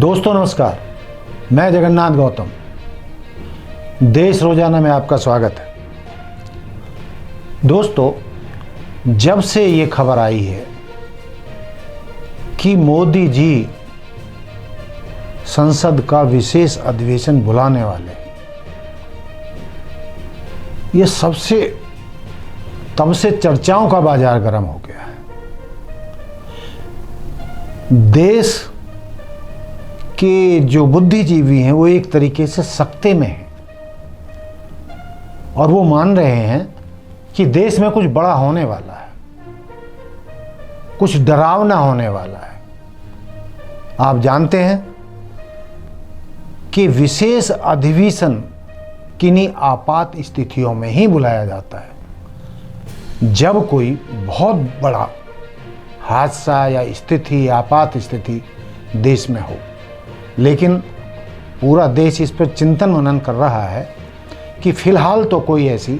दोस्तों नमस्कार, मैं जगन्नाथ गौतम। देश रोजाना में आपका स्वागत है। दोस्तों, जब से ये खबर आई है कि मोदी जी संसद का विशेष अधिवेशन बुलाने वाले हैं, ये तब से चर्चाओं का बाजार गर्म हो गया है। देश के जो बुद्धिजीवी हैं वो एक तरीके से सकते में हैं और वो मान रहे हैं कि देश में कुछ बड़ा होने वाला है, कुछ डरावना होने वाला है। आप जानते हैं कि विशेष अधिवेशन किन्हीं आपात स्थितियों में ही बुलाया जाता है, जब कोई बहुत बड़ा हादसा या स्थिति, आपात स्थिति देश में हो। लेकिन पूरा देश इस पर चिंतन मनन कर रहा है कि फिलहाल तो कोई ऐसी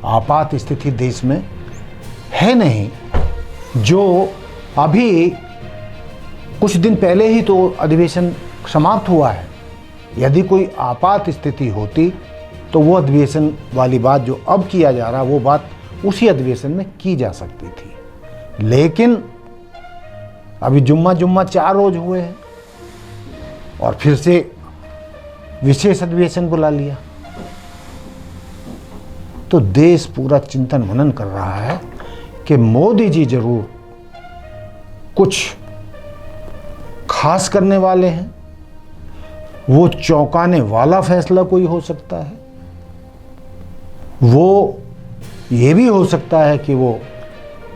आपात स्थिति देश में है नहीं। जो अभी कुछ दिन पहले ही तो अधिवेशन समाप्त हुआ है। यदि कोई आपात स्थिति होती तो वो अधिवेशन वाली बात जो अब किया जा रहा है वो बात उसी अधिवेशन में की जा सकती थी। लेकिन अभी जुम्मा 4 रोज हुए हैं और फिर से विशेष अधिवेशन बुला लिया। तो देश पूरा चिंतन मनन कर रहा है कि मोदी जी जरूर कुछ खास करने वाले हैं। वो चौंकाने वाला फैसला कोई हो सकता है। वो ये भी हो सकता है कि वो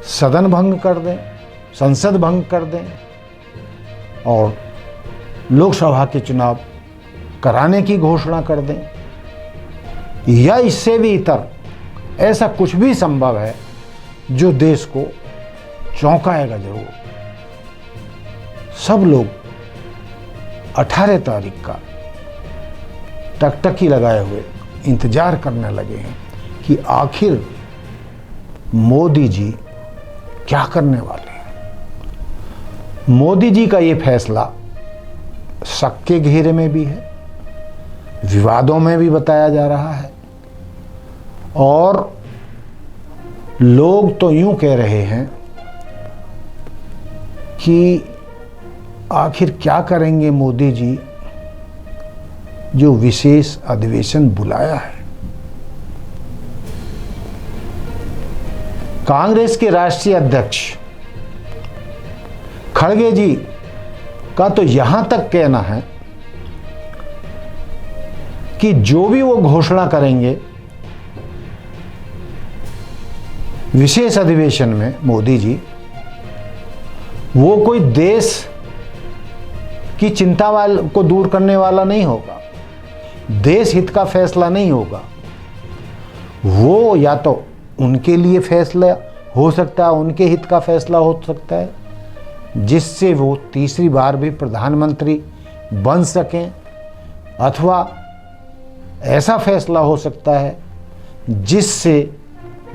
सदन भंग कर दें, संसद भंग कर दें और लोकसभा के चुनाव कराने की घोषणा कर दें, या इससे भी इतर ऐसा कुछ भी संभव है जो देश को चौंकाएगा जरूर। सब लोग 18 तारीख का टकटकी लगाए हुए इंतजार करने लगे हैं कि आखिर मोदी जी क्या करने वाले हैं। मोदी जी का ये फैसला शक के घेरे में भी है, विवादों में भी बताया जा रहा है और लोग तो यूं कह रहे हैं कि आखिर क्या करेंगे मोदी जी जो विशेष अधिवेशन बुलाया है। कांग्रेस के राष्ट्रीय अध्यक्ष खड़गे जी का तो यहां तक कहना है कि जो भी वो घोषणा करेंगे विशेष अधिवेशन में मोदी जी, वो कोई देश की चिंता को दूर करने वाला नहीं होगा, देश हित का फैसला नहीं होगा। वो या तो उनके लिए फैसला हो सकता है, उनके हित का फैसला हो सकता है जिससे वो तीसरी बार भी प्रधानमंत्री बन सकें, अथवा ऐसा फैसला हो सकता है जिससे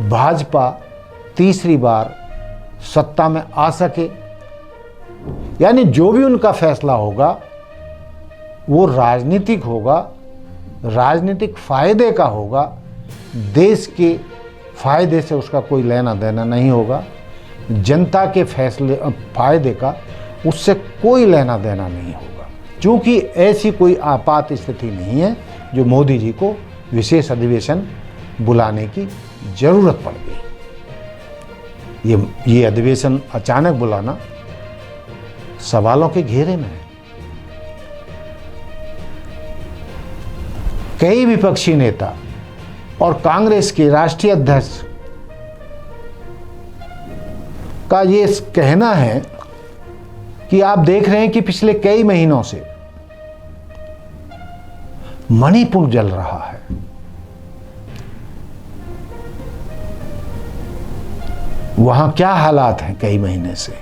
भाजपा तीसरी बार सत्ता में आ सके। यानी जो भी उनका फैसला होगा वो राजनीतिक होगा, राजनीतिक फायदे का होगा, देश के फायदे से उसका कोई लेना देना नहीं होगा, जनता के फायदे का उससे कोई लेना देना नहीं होगा। क्योंकि ऐसी कोई आपात स्थिति नहीं है जो मोदी जी को विशेष अधिवेशन बुलाने की जरूरत पड़ गई। ये अधिवेशन अचानक बुलाना सवालों के घेरे में है। कई विपक्षी नेता और कांग्रेस के राष्ट्रीय अध्यक्ष का ये कहना है कि आप देख रहे हैं कि पिछले कई महीनों से मणिपुर जल रहा है। वहां क्या हालात हैं कई महीने से,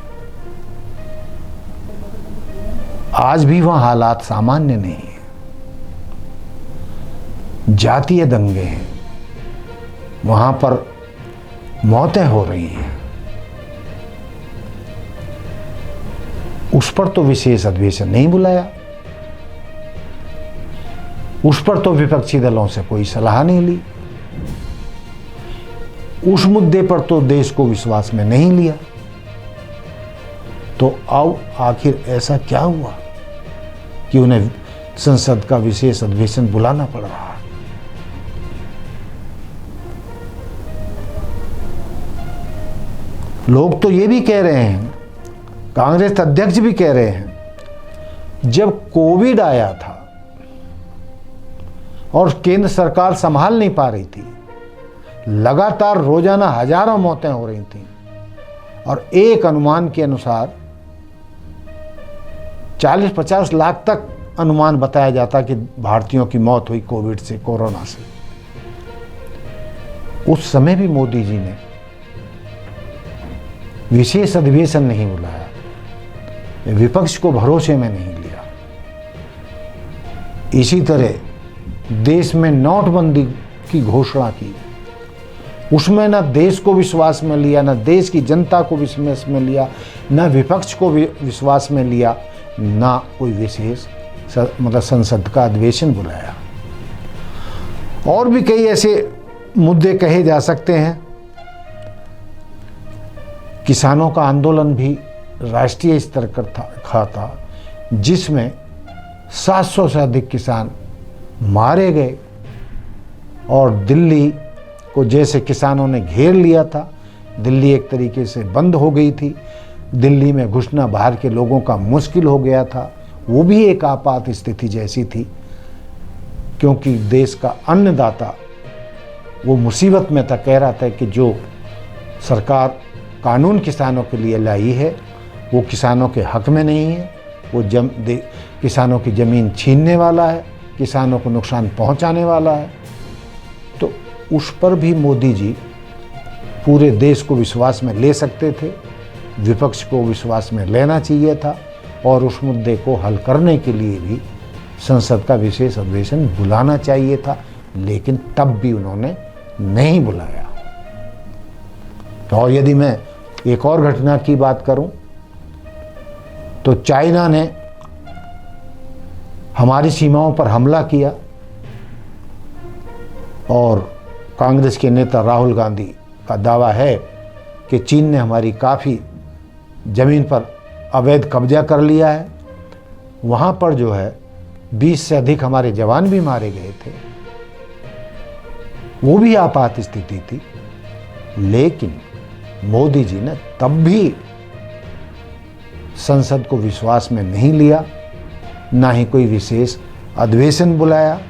आज भी वहां हालात सामान्य नहीं है। जातीय दंगे हैं, वहां पर मौतें हो रही हैं। उस पर तो विशेष अधिवेशन नहीं बुलाया। उस पर तो विपक्षी दलों से कोई सलाह नहीं ली, उस मुद्दे पर तो देश को विश्वास में नहीं लिया। तो अब आखिर ऐसा क्या हुआ कि उन्हें संसद का विशेष अधिवेशन बुलाना पड़ रहा है? लोग तो ये भी कह रहे हैं, कांग्रेस अध्यक्ष भी कह रहे हैं, जब कोविड आया था और केंद्र सरकार संभाल नहीं पा रही थी, लगातार रोजाना हजारों मौतें हो रही थीं और एक अनुमान के अनुसार 40-50 लाख तक अनुमान बताया जाता कि भारतीयों की मौत हुई कोविड से, कोरोना से। उस समय भी मोदी जी ने विशेष अधिवेशन नहीं बुलाया, विपक्ष को भरोसे में नहीं लिया। इसी तरह देश में नोटबंदी की घोषणा की, उसमें न देश को विश्वास में लिया, न देश की जनता को विश्वास में लिया, न विपक्ष को विश्वास में लिया, न कोई विशेष मतलब संसद का अधिवेशन बुलाया। और भी कई ऐसे मुद्दे कहे जा सकते हैं। किसानों का आंदोलन भी राष्ट्रीय स्तर का था, जिसमें 700 से अधिक किसान मारे गए और दिल्ली को जैसे किसानों ने घेर लिया था, दिल्ली एक तरीके से बंद हो गई थी, दिल्ली में घुसना बाहर के लोगों का मुश्किल हो गया था। वो भी एक आपात स्थिति जैसी थी, क्योंकि देश का अन्नदाता वो मुसीबत में था। कह रहा था कि जो सरकार कानून किसानों के लिए लाई है वो किसानों के हक में नहीं है, वो किसानों की ज़मीन छीनने वाला है, किसानों को नुकसान पहुंचाने वाला है। तो उस पर भी मोदी जी पूरे देश को विश्वास में ले सकते थे, विपक्ष को विश्वास में लेना चाहिए था और उस मुद्दे को हल करने के लिए भी संसद का विशेष अधिवेशन बुलाना चाहिए था, लेकिन तब भी उन्होंने नहीं बुलाया। और यदि मैं एक और घटना की बात करूं तो चाइना ने हमारी सीमाओं पर हमला किया और कांग्रेस के नेता राहुल गांधी का दावा है कि चीन ने हमारी काफ़ी ज़मीन पर अवैध कब्जा कर लिया है। वहाँ पर जो है 20 से अधिक हमारे जवान भी मारे गए थे। वो भी आपात स्थिति थी, लेकिन मोदी जी ने तब भी संसद को विश्वास में नहीं लिया, ना ही कोई विशेष अधिवेशन बुलाया,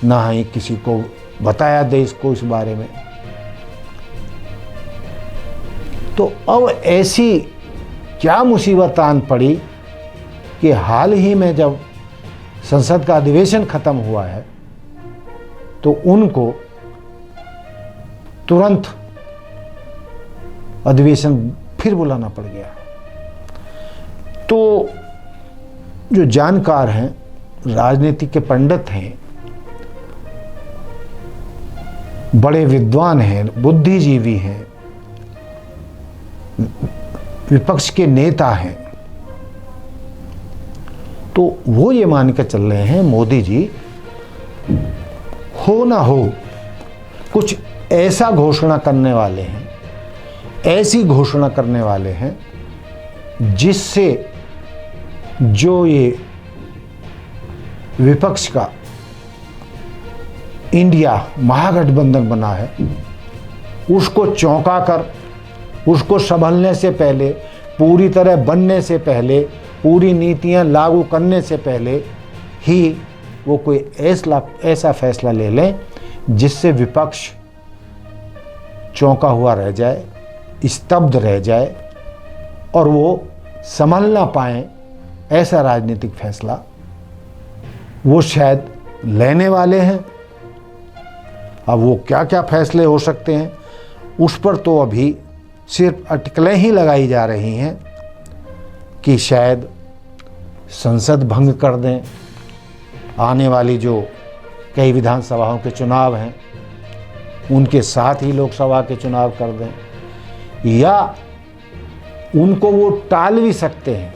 ना ही किसी को बताया देश को इस बारे में। तो अब ऐसी क्या मुसीबत आन पड़ी कि हाल ही में जब संसद का अधिवेशन खत्म हुआ है तो उनको तुरंत अधिवेशन फिर बुलाना पड़ गया। तो जो जानकार हैं, राजनीति के पंडित हैं, बड़े विद्वान हैं, बुद्धिजीवी हैं, विपक्ष के नेता हैं, तो वो ये मान के चल रहे हैं मोदी जी हो ना हो कुछ ऐसा घोषणा करने वाले हैं, ऐसी घोषणा करने वाले हैं जिससे जो ये विपक्ष का इंडिया महागठबंधन बना है उसको चौंका कर, उसको संभलने से पहले, पूरी तरह बनने से पहले, पूरी नीतियां लागू करने से पहले ही वो कोई ऐसा फैसला ले लें जिससे विपक्ष चौंका हुआ रह जाए, स्तब्ध रह जाए और वो संभल ना पाए। ऐसा राजनीतिक फैसला वो शायद लेने वाले हैं। अब वो क्या क्या फैसले हो सकते हैं उस पर तो अभी सिर्फ अटकलें ही लगाई जा रही हैं कि शायद संसद भंग कर दें, आने वाली जो कई विधानसभाओं के चुनाव हैं उनके साथ ही लोकसभा के चुनाव कर दें, या उनको वो टाल भी सकते हैं।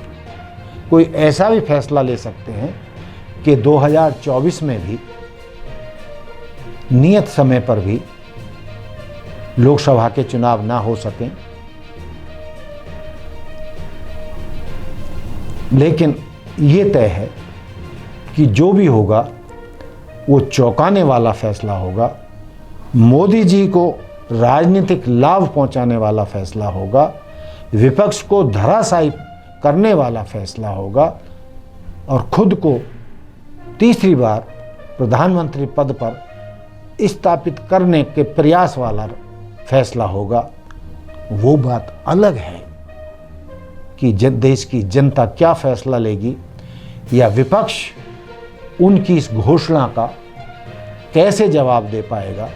कोई ऐसा भी फैसला ले सकते हैं कि 2024 में भी नियत समय पर भी लोकसभा के चुनाव ना हो सकें, लेकिन ये तय है कि जो भी होगा वो चौंकाने वाला फैसला होगा, मोदी जी को राजनीतिक लाभ पहुंचाने वाला फैसला होगा, विपक्ष को धराशायी करने वाला फैसला होगा और खुद को तीसरी बार प्रधानमंत्री पद पर स्थापित करने के प्रयास वाला फैसला होगा। वो बात अलग है कि देश की जनता क्या फैसला लेगी या विपक्ष उनकी इस घोषणा का कैसे जवाब दे पाएगा,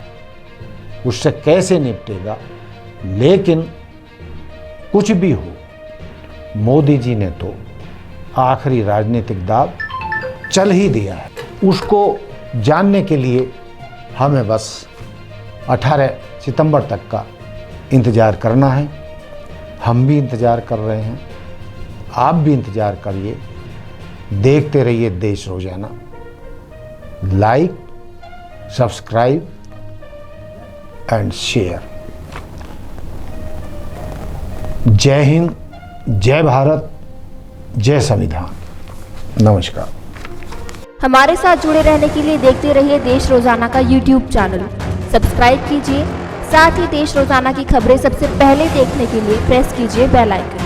उससे कैसे निपटेगा। लेकिन कुछ भी हो, मोदी जी ने तो आखिरी राजनीतिक दाव चल ही दिया है। उसको जानने के लिए हमें बस 18 सितंबर तक का इंतज़ार करना है। हम भी इंतज़ार कर रहे हैं, आप भी इंतज़ार करिए, देखते रहिए देश रोजाना। Like, subscribe and share. जय हिंद, जय भारत, जय संविधान। नमस्कार। हमारे साथ जुड़े रहने के लिए देखते रहिए देश रोजाना का YouTube चैनल सब्सक्राइब कीजिए। साथ ही देश रोजाना की खबरें सबसे पहले देखने के लिए प्रेस कीजिए बेल आइकन।